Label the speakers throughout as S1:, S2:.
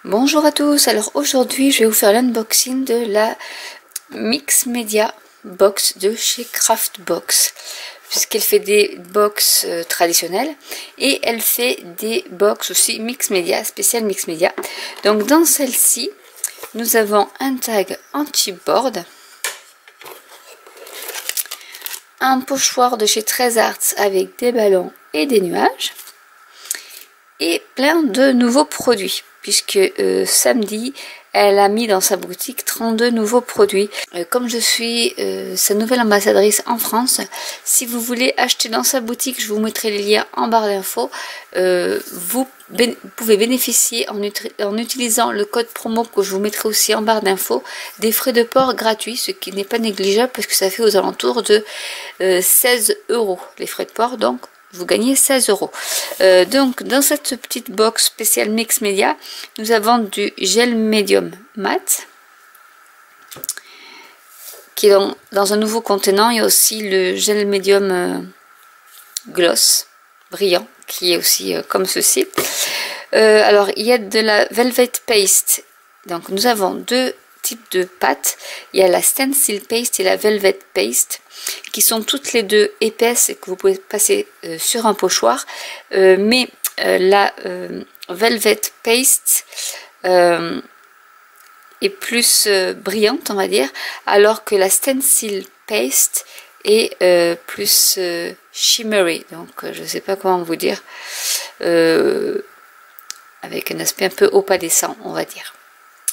S1: Bonjour à tous, alors aujourd'hui je vais vous faire l'unboxing de la Mix Media Box de chez Craftbox, puisqu'elle fait des box traditionnelles et elle fait des box aussi Mix Media, spécial Mix Media. Donc dans celle-ci nous avons un tag anti-board, un pochoir de chez Trezarts avec des ballons et des nuages et plein de nouveaux produits, puisque samedi elle a mis dans sa boutique 32 nouveaux produits. Comme je suis sa nouvelle ambassadrice en France, si vous voulez acheter dans sa boutique, je vous mettrai les liens en barre d'infos. Vous pouvez bénéficier en utilisant le code promo que je vous mettrai aussi en barre d'infos des frais de port gratuits, ce qui n'est pas négligeable parce que ça fait aux alentours de 16 € les frais de port, donc vous gagnez 16 €. Donc dans cette petite box spéciale Mix Media, nous avons du gel médium mat qui est dans un nouveau contenant. Il y a aussi le gel médium gloss brillant qui est aussi comme ceci. Alors il y a de la velvet paste, donc nous avons deux types de pâtes. Il y a la stencil paste et la velvet paste qui sont toutes les deux épaisses et que vous pouvez passer sur un pochoir, mais la velvet paste est plus brillante, on va dire, alors que la stencil paste est plus shimmery, donc je ne sais pas comment vous dire, avec un aspect un peu opalescent, on va dire.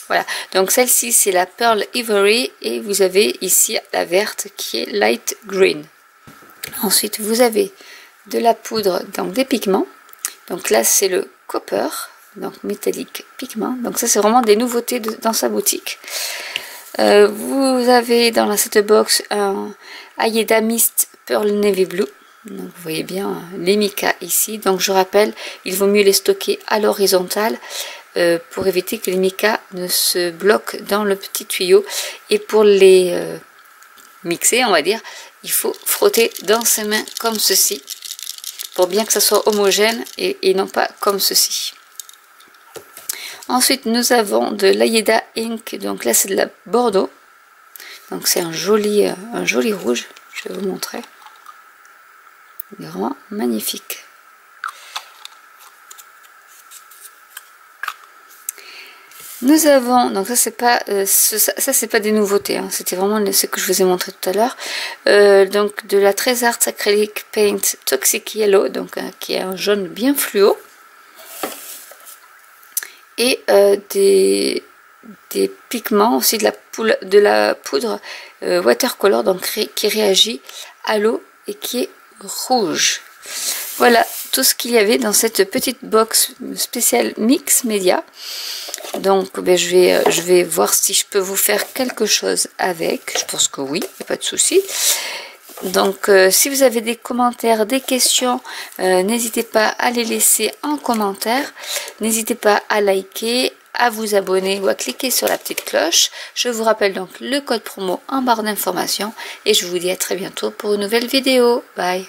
S1: Voilà, donc celle-ci c'est la Pearl Ivory et vous avez ici la verte qui est light green. Ensuite vous avez de la poudre, donc des pigments. Donc là c'est le copper, donc métallique pigment. Donc ça c'est vraiment des nouveautés dans sa boutique. Vous avez dans cette box un Ayeda Mist Pearl Navy Blue. Donc vous voyez bien les micas ici. Donc je rappelle, il vaut mieux les stocker à l'horizontale pour éviter que les micas ne se bloquent dans le petit tuyau. Et pour les mixer, on va dire, il faut frotter dans ses mains comme ceci, pour bien que ça soit homogène et non pas comme ceci. Ensuite, nous avons de l'Ayeda Ink, donc là c'est de la Bordeaux. Donc c'est un joli rouge, je vais vous montrer. Il est vraiment magnifique. Nous avons, donc ça c'est pas c'est pas des nouveautés, hein, c'était vraiment ce que je vous ai montré tout à l'heure. Donc de la Trezarts Acrylic Paint Toxic Yellow, donc qui est un jaune bien fluo, et des pigments aussi, de la poudre watercolor, donc qui réagit à l'eau et qui est rouge. Voilà tout ce qu'il y avait dans cette petite box spéciale Mix Media. Donc je vais voir si je peux vous faire quelque chose avec. Je pense que oui, il n'y a pas de souci. Donc si vous avez des commentaires, des questions, n'hésitez pas à les laisser en commentaire. N'hésitez pas à liker, à vous abonner ou à cliquer sur la petite cloche. Je vous rappelle donc le code promo en barre d'information et je vous dis à très bientôt pour une nouvelle vidéo. Bye!